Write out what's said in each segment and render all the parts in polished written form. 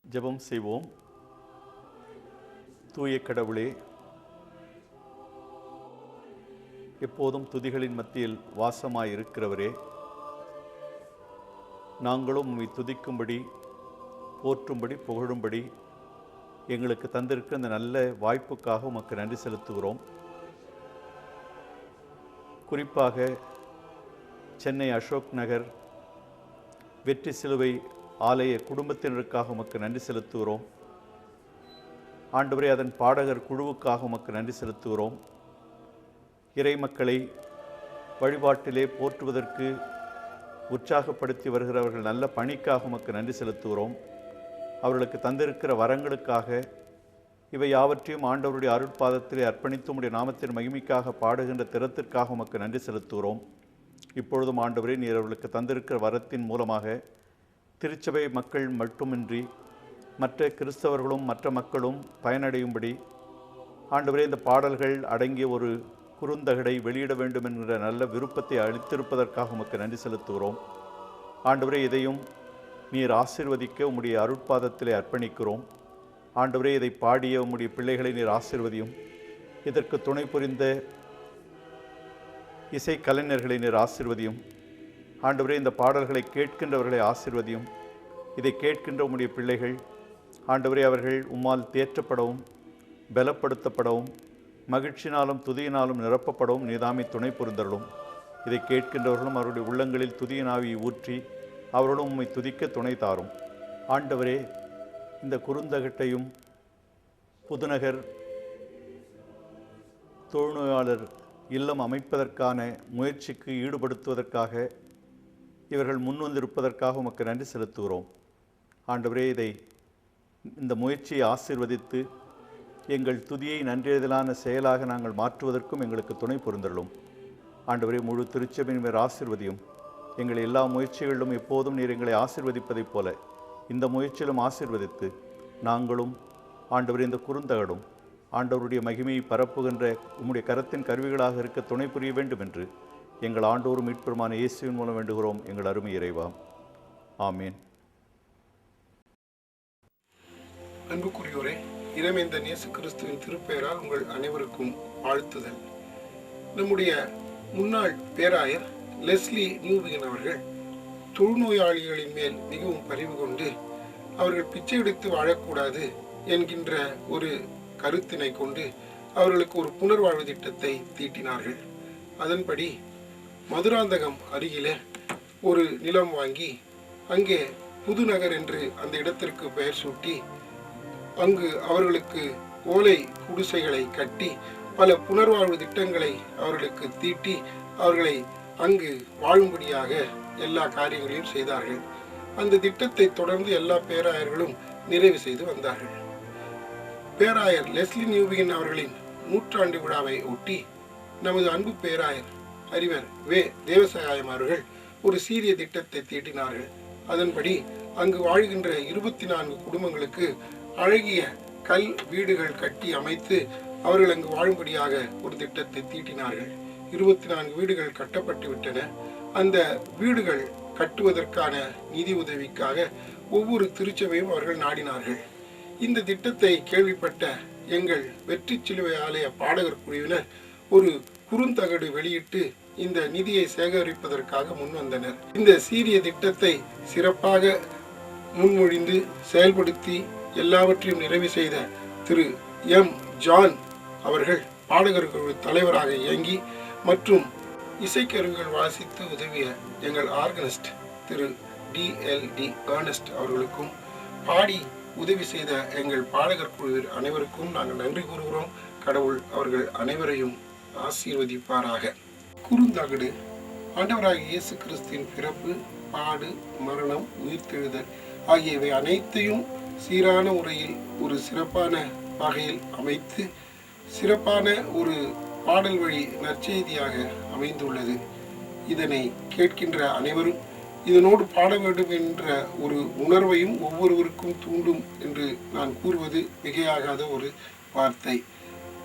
ஜெபம் செய்வோம். தூய கடவுளே, எப்போதும் துதிகளின் மத்தியில் வாசமாயிருக்கிறவரே, நாங்களும் உம்மை துதிக்கும்படி, போற்றும்படி, புகழும்படி எங்களுக்கு தந்திருக்க இந்த நல்ல வாய்ப்புக்காக உமக்கு நன்றி செலுத்துகிறோம். குறிப்பாக சென்னை அசோக் நகர் வெற்றி சிலுவை ஆலய குடும்பத்தினருக்காக உமக்கு நன்றி செலுத்துகிறோம். ஆண்டவரே, அதன் பாடகர் குழுவுக்காக உமக்கு நன்றி செலுத்துகிறோம். இறை மக்களை வழிபாட்டிலே போற்றுவதற்கு உற்சாகப்படுத்தி வருகிறவர்கள் நல்ல பணிக்காக உமக்கு நன்றி செலுத்துகிறோம். அவர்களுக்கு தந்திருக்கிற வரங்களுக்காக, இவை யாவற்றையும் ஆண்டவருடைய அருட்பாதத்திலே அர்ப்பணித்து உம்முடைய நாமத்தின் மகிமைக்காக பாடுகின்ற திறத்திற்காக உமக்கு நன்றி செலுத்துகிறோம். இப்பொழுதும் ஆண்டவரே, நீர் அவர்களுக்கு தந்திருக்கிற வரத்தின் மூலமாக திருச்சபை மக்கள் மட்டுமின்றி மற்ற கிறிஸ்தவர்களும் மற்ற மக்களும் பயனடையும்படி ஆண்டவரே, இந்த பாடல்கள் அடங்கிய ஒரு குறுந்தகடை வெளியிட வேண்டும் என்கிற நல்ல விருப்பத்தை அளித்திருப்பதற்காக உமக்கு நன்றி செலுத்துகிறோம். ஆண்டவரே, இதையும் நீர் ஆசீர்வதிக்க உம்முடைய அருட்பாதத்திலே அர்ப்பணிக்கிறோம். ஆண்டவரே, இதை பாடிய உம்முடைய பிள்ளைகளை நீர் ஆசீர்வதியும். இதற்கு துணை புரிந்த இசை கலைஞர்களை நீர் ஆசீர்வதியும். ஆண்டவரே, இந்த பாடல்களை கேட்கின்றவர்களை ஆசீர்வதியும். இதை கேட்கின்ற உம்முடைய பிள்ளைகள் ஆண்டவரே, அவர்கள் உம்மால் தேற்றப்படவும் பலப்படுத்தப்படவும் மகிழ்ச்சினாலும் துதியினாலும் நிரப்பப்படவும் நீதாமே துணை புரிந்தருளும். இதை கேட்கின்றவர்களும் அவருடைய உள்ளங்களில் துதியின் ஆவியை ஊற்றி அவர்களும் உம்மை துதிக்க துணை தாரும். ஆண்டவரே, இந்த குறுந்தகட்டையும் புதுநகர் தொழுநோயாளர் இல்லம் அமைப்பதற்கான முயற்சிக்கு ஈடுபடுத்துவதற்காக இவர்கள் முன்வந்திருப்பதற்காக உமக்கு நன்றி செலுத்துகிறோம். ஆண்டவரே, இந்த முயற்சியை ஆசீர்வதித்து எங்கள் துதியை நன்றியதலான செயலாக நாங்கள் மாற்றுவதற்கும் எங்களுக்கு துணை புரிந்தருளும். ஆண்டவரே, முழு திருச்சபையின் மேல் ஆசீர்வதியும். எங்கள் எல்லா முயற்சிகளிலும் எப்போதும் நீர் எங்களை ஆசீர்வதிப்பதைப் போல இந்த முயற்சியிலும் ஆசீர்வதித்து நாங்களும் ஆண்டவரே, இந்த குறுந்தகடும் ஆண்டவருடைய மகிமையை பரப்புகின்ற உம்முடைய கரத்தின் கருவிகளாக இருக்க துணை புரிய வேண்டும் என்று எங்கள் ஆண்டோரும் மீட்பெருமான இயேசுவின் மூலம் வேண்டுகிறோம் எங்கள் அருமை இறைவா. ஆமீன். அன்புக்குரியோரே, இறைமைந்த இயேசு கிறிஸ்துவின் திருப்பெயரால் உங்கள் அனைவருக்கும் வாழ்த்துதல். நம்முடைய முன்னாள் பேராயர் லெஸ்லி நியூபிகன் அவர்கள் தொழுநோயாளிகளின் மேல் மிகவும் பரிவு கொண்டு அவர்கள் பிச்சை எடுத்து வாழக்கூடாது என்கின்ற ஒரு கருத்தினை கொண்டு அவர்களுக்கு ஒரு புனர்வாழ்வு திட்டத்தை தீட்டினார்கள். அதன்படி மதுராந்தகம் அருகிலே ஒரு நிலம் வாங்கி அங்கே புதுநகர் என்று அந்த இடத்திற்கு பெயர் சூட்டி அங்கு அவர்களுக்கு ஓலை குடிசைகளை கட்டி பல புனர்வாழ்வு திட்டங்களை அவர்களுக்கு தீட்டி அவர்களை அங்கு வாழும்படியாக எல்லா காரியங்களையும் செய்தார்கள். அந்த திட்டத்தை தொடர்ந்து எல்லா பேராயர்களும் நிறைவு செய்து வந்தார்கள். பேராயர் லெஸ்லி நியூபிகன் அவர்களின் 100ஆண்டு விழாவை ஒட்டி நமது அன்பு பேராயர் அறிவர் வே தேவசகாயம் அவர்கள் ஒரு சீரிய திட்டத்தை தீட்டினார்கள். அதன்படி அங்கு வாழ்கின்ற 24 குடும்பங்களுக்கு அழகிய கல் வீடுகள் கட்டி அமைத்து அவர்கள் அங்கு வாழும்படியாக ஒரு திட்டத்தை தீட்டினார்கள். 24 வீடுகள் கட்டப்பட்டு விட்டன. அந்த வீடுகள் கட்டுவதற்கான நிதி உதவிக்காக ஒவ்வொரு திருச்சபையும் அவர்கள் நாடினார்கள். இந்த திட்டத்தை கேள்விப்பட்ட எங்கள் வெற்றி சிலுவை ஆலய பாடகர் குழுவினர் ஒரு குறுந்தகடு வெளியிட்டு இந்த நிதியை சேகரிப்பதற்காக முன்வந்தனர். இந்த சீரிய திட்டத்தை சிறப்பாக முன்மொழிந்து செயல்படுத்தி எல்லாவற்றையும் நிறைவு செய்த திரு எம் ஜான் அவர்கள் பாடகர்கள் தலைவராக இயங்கி மற்றும் இசைக்கருவிகள் வாசித்து உதவிய எங்கள் ஆர்கனிஸ்ட் திரு DLD ஏர்னஸ்ட் அவர்களுக்கும், பாடி உதவி செய்த எங்கள் பாடகர் குழுவினர் அனைவருக்கும் நாங்கள் நன்றி கூறுகிறோம். கடவுள் அவர்கள் அனைவரையும் ஆசீர்வதிப்பாராக. குறுந்தகடு ஆண்டவராகிய இயேசு கிறிஸ்துவின் பிறப்பு, பாடு, மரணம், உயிர்த்தெழுதல் ஆகியவை அனைத்தையும் சீரான முறையில் ஒரு சிறப்பான வகையில் அமைத்து சிறப்பான ஒரு பாடல் வழி நற்செய்தியாக அமைந்துள்ளது. இதனை கேட்கின்ற அனைவரும் இதனோடு பாட வேண்டும் என்ற ஒரு உணர்வையும் ஒவ்வொருவருக்கும் தூண்டும் என்று நான் கூறுவது மிகையாகாத ஒரு வார்த்தை.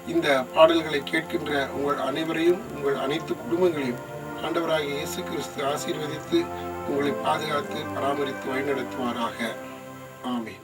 இந்த பாடல்களை கேட்கின்ற உங்கள் அனைவரையும், உங்கள் அனைத்து குடும்பங்களையும் ஆண்டவராகிய இயேசு கிறிஸ்து ஆசீர்வதித்து உங்களை பாதுகாத்து பராமரித்து வழிநடத்துவாராக. ஆமென்.